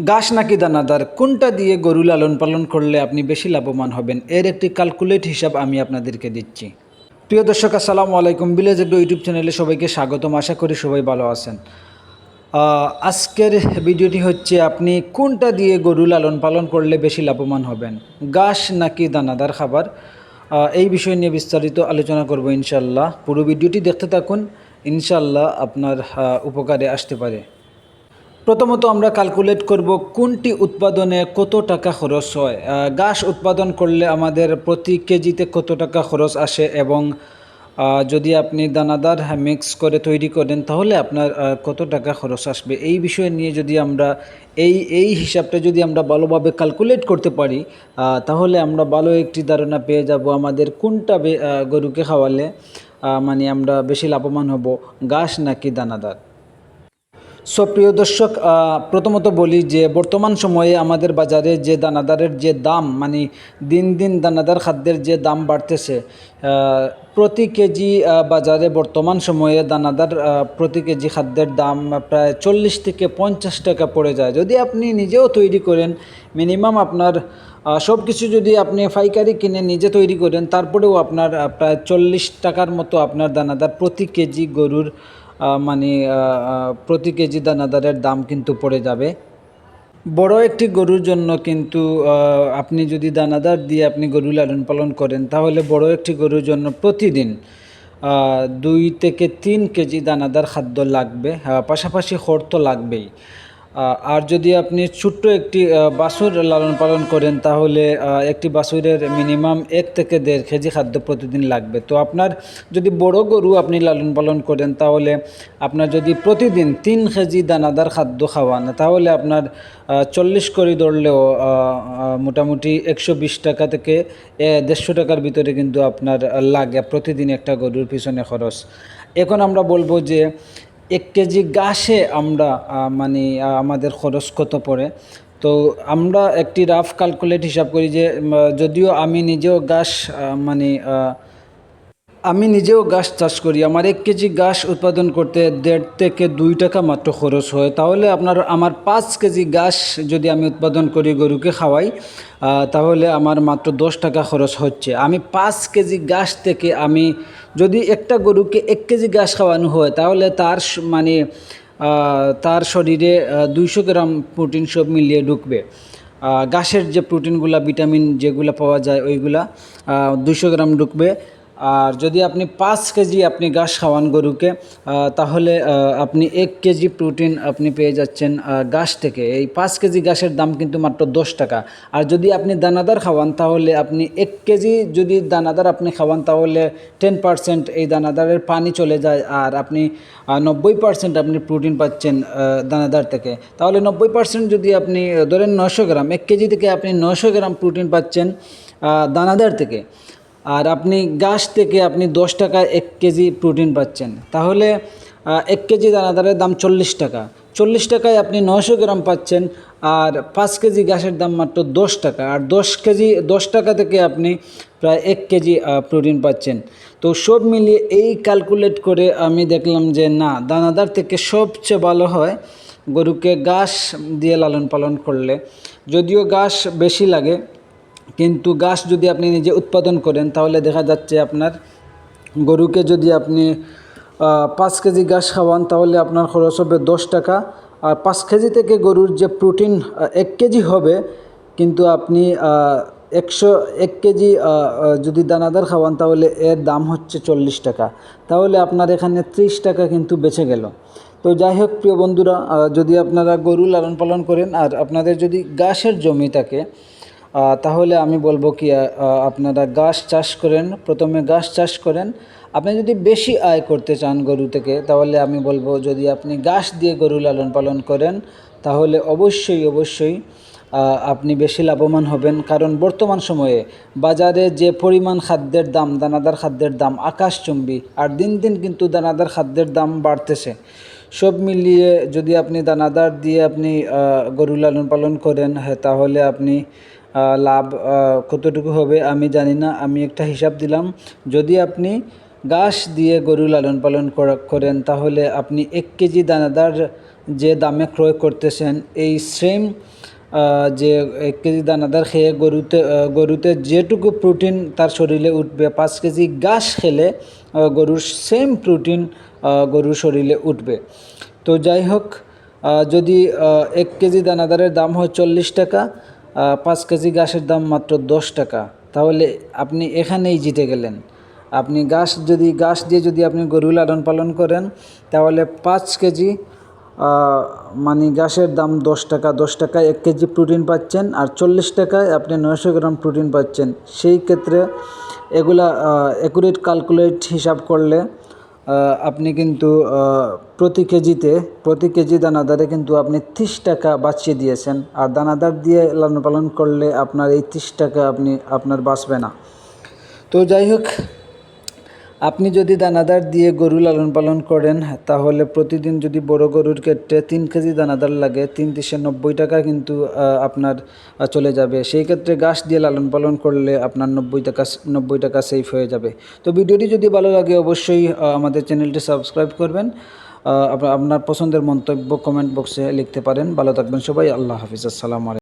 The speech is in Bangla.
ঘাস নাকি দানাদার কোনটা দিয়ে গরু লালন পালন করলে আপনি বেশি লাভবান হবেন এর একটি ক্যালকুলেট হিসাব আমি আপনাদেরকে দিচ্ছি। প্রিয় দর্শক, আসসালামু আলাইকুম। ভিলেজ এগ্রো ইউটিউব চ্যানেলে সবাইকে স্বাগতম। আশা করি সবাই ভালো আছেন। আজকের ভিডিওটি হচ্ছে আপনি কোনটা দিয়ে গরু লালন পালন করলে বেশি লাভবান হবেন, ঘাস নাকি দানাদার খাবার। এই বিষয় নিয়ে বিস্তারিত আলোচনা করব ইনশাল্লাহ। পুরো ভিডিওটি দেখতে থাকুন, ইনশাল্লাহ আপনার উপকারে আসতে পারে। প্রথমত আমরা ক্যালকুলেট করব কোনটি উৎপাদনে কত টাকা খরচ হয়। ঘাস উৎপাদন করলে আমাদের প্রতি কেজিতে কত টাকা খরচ আসে এবং যদি আপনি দানাদার মিক্স করে তৈরি করেন তাহলে আপনার কত টাকা খরচ আসবে, এই বিষয় নিয়ে যদি আমরা এই হিসাবটা যদি আমরা ভালোভাবে ক্যালকুলেট করতে পারি তাহলে আমরা ভালো একটি ধারণা পেয়ে যাব আমাদের কোনটা গরুকে খাওয়ালে মানে আমরা বেশি লাভবান হব, ঘাস নাকি দানাদার। সো প্রিয় দর্শক, প্রথমত বলি যে বর্তমান সময়ে আমাদের বাজারে যে দানাদারের যে দাম, মানে দিন দিন দানাদার খাদ্যের যে দাম বাড়তেছে, প্রতি কেজি বাজারে বর্তমান সময়ে দানাদার প্রতি কেজি খাদ্যের দাম প্রায় 40 থেকে 50 টাকা পড়ে যায়। যদি আপনি নিজেও তৈরি করেন, মিনিমাম আপনার সব কিছু যদি আপনি পাইকারি কিনে নিজে তৈরি করেন, তারপরেও আপনার প্রায় 40 টাকার মতো আপনার দানাদার প্রতি কেজি গরুর মানে প্রতি কেজি দানাদারের দাম কিন্তু পড়ে যাবে। বড় একটি গরুর জন্য কিন্তু আপনি যদি দানাদার দিয়ে আপনি গরু লালন পালন করেন তাহলে বড় একটি গরুর জন্য প্রতিদিন 2 থেকে 3 কেজি দানাদার খাদ্য লাগবে, পাশাপাশি খড় তো লাগবেই। আর যদি আপনি ছোট্ট একটি বাছুর লালন পালন করেন তাহলে একটি বাছুরের মিনিমাম 1 থেকে 1.5 কেজি খাদ্য প্রতিদিন লাগবে। তো আপনার যদি বড় গরু আপনি লালন পালন করেন তাহলে আপনার যদি প্রতিদিন 3 কেজি দানাদার খাদ্য খাওয়ান তাহলে আপনার 40 করে ধরলেও মোটামুটি 120 টাকা থেকে 150 টাকার ভিতরে কিন্তু আপনার লাগে প্রতিদিন একটা গরুর পিছনে খরচ। এখন আমরা বলবো যে 1 কেজি ঘাসে আমরা মানে আমাদের খরচ কত পড়ে। তো আমরা একটি রাফ ক্যালকুলেট হিসাব করি যে যদিও আমি নিজেও ঘাস চাষ করি, আমার 1 কেজি ঘাস উৎপাদন করতে 1.5 থেকে 2 টাকা মাত্র খরচ হয়। তাহলে আমার 5 কেজি ঘাস যদি আমি উৎপাদন করি গরুকে খাওয়াই তাহলে আমার মাত্র 10 টাকা খরচ হচ্ছে। আমি 5 কেজি ঘাস থেকে আমি যদি একটা গরুকে 1 কেজি ঘাস খাওয়ানো হয় তাহলে তার শরীরে 200 গ্রাম প্রোটিন সব মিলিয়ে ঢুকবে। ঘাসের যে প্রোটিনগুলা, ভিটামিন যেগুলো পাওয়া যায় ওইগুলা 200 গ্রাম ঢুকবে। আর যদি আপনি 5 কেজি আপনি ঘাস খাওয়ান গরুকে তাহলে আপনি 1 কেজি প্রোটিন আপনি পেয়ে যাচ্ছেন ঘাস থেকে। এই 5 কেজি ঘাসের দাম কিন্তু মাত্র 10 টাকা। আর যদি আপনি দানাদার খাওয়ান তাহলে আপনি 1 কেজি যদি দানাদার আপনি খাওয়ান তাহলে 10% এই দানাদারের পানি চলে যায় আর আপনি 90% আপনি প্রোটিন পাচ্ছেন দানাদার থেকে। তাহলে 90% যদি আপনি ধরেন 900 গ্রাম, 1 কেজি থেকে আপনি 900 গ্রাম প্রোটিন পাচ্ছেন দানাদার থেকে। আর আপনি ঘাস থেকে আপনি 10 টাকায় 1 কেজি প্রোটিন পাচ্ছেন। তাহলে 1 কেজি দানাদারের দাম 40 টাকা। 40 টাকায় আপনি 900 গ্রাম পাচ্ছেন আর 5 কেজি ঘাসের দাম মাত্র 10 টাকা। আর 10 টাকা থেকে আপনি প্রায় 1 কেজি প্রোটিন পাচ্ছেন। তো সব মিলিয়ে এই ক্যালকুলেট করে আমি দেখলাম যে না, দানাদার থেকে সবচেয়ে ভালো হয় গরুকে ঘাস দিয়ে লালন পালন করলে। যদিও ঘাস বেশি লাগে, কিন্তু ঘাস যদি আপনি নিজে উৎপাদন করেন তাহলে দেখা যাচ্ছে আপনার গরুকে যদি আপনি 5 কেজি ঘাস খাওয়ান তাহলে আপনার খরচ হবে 10 টাকা। আর 5 কেজি থেকে গরুর যে প্রোটিন 1 কেজি হবে, কিন্তু আপনি 1 কেজি যদি দানাদার খাওয়ান তাহলে এর দাম হচ্ছে 40 টাকা। তাহলে আপনার এখানে 30 টাকা কিন্তু বেঁচে গেল। তো যাই হোক প্রিয় বন্ধুরা, যদি আপনারা গরু লালন পালন করেন আর আপনাদের যদি ঘাসের জমি থাকে তাহলে আমি বলবো কি আপনারা ঘাস চাষ করেন, প্রথমে ঘাস চাষ করেন। আপনি যদি বেশি আয় করতে চান গরু থেকে তাহলে আমি বলবো যদি আপনি ঘাস দিয়ে গরু লালন পালন করেন তাহলে অবশ্যই আপনি বেশি লাভবান হবেন। কারণ বর্তমান সময়ে বাজারে যে পরিমাণ খাদ্যের দাম, দানাদার খাদ্যের দাম আকাশচুম্বী, আর দিন দিন কিন্তু দানাদার খাদ্যের দাম বাড়তেছে। সব মিলিয়ে যদি আপনি দানাদার দিয়ে আপনি গরু লালন পালন করেন তাহলে আপনি লাভ কতটুকু হবে আমি জানি না। আমি একটা হিসাব দিলাম, যদি আপনি ঘাস দিয়ে গরু লালন পালন করেন তাহলে আপনি 1 কেজি দানাদার যে দামে ক্রয় করতেছেন এই সেম যে 1 কেজি দানাদার খেয়ে গরুতে যেটুকু প্রোটিন তার শরীরে উঠবে 5 কেজি ঘাস খেলে গরুর সেম প্রোটিন গরুর শরীরে উঠবে। তো যাই হোক, যদি 1 কেজি দানাদারের দাম হয় 40 টাকা, 5 কেজি ঘাসের দাম মাত্র 10 টাকা, তাহলে আপনি এখানেই জিতে গেলেন। আপনি ঘাস দিয়ে যদি আপনি গরু লালন পালন করেন তাহলে 5 কেজি মানে ঘাসের দাম 10 টাকা, 10 টাকায় 1 কেজি প্রোটিন পাচ্ছেন, আর 40 টাকায় আপনি 900 গ্রাম প্রোটিন পাচ্ছেন। সেই ক্ষেত্রে এগুলা অ্যাকুরেট ক্যালকুলেট হিসাব করলে আপনি কিন্তু প্রতি কেজি দানাদারে কিন্তু আপনি 30 টাকা বাঁচিয়ে দিয়েছেন। আর দানাদার দিয়ে লালন পালন করলে আপনার এই 30 টাকা আপনার বাঁচবে না। তো যাই হোক, আপনি যদি দানাদার দিয়ে গরু লালন পালন করেন তাহলে প্রতিদিন যদি বড় গরুর ক্ষেত্রে 3 কেজি দানাদার লাগে, 3 × 90 টাকা কিন্তু আপনার চলে যাবে। সেই ক্ষেত্রে ঘাস দিয়ে লালন পালন করলে আপনার 90 টাকা সেভ হয়ে যাবে। তো ভিডিওটি যদি ভালো লাগে অবশ্যই আমাদের চ্যানেলটি সাবস্ক্রাইব করবেন। আপনার পছন্দের মন্তব্য কমেন্ট বক্সে লিখতে পারেন। ভালো থাকবেন সবাই। আল্লাহ হাফিজ। আসসালামু আলাইকুম।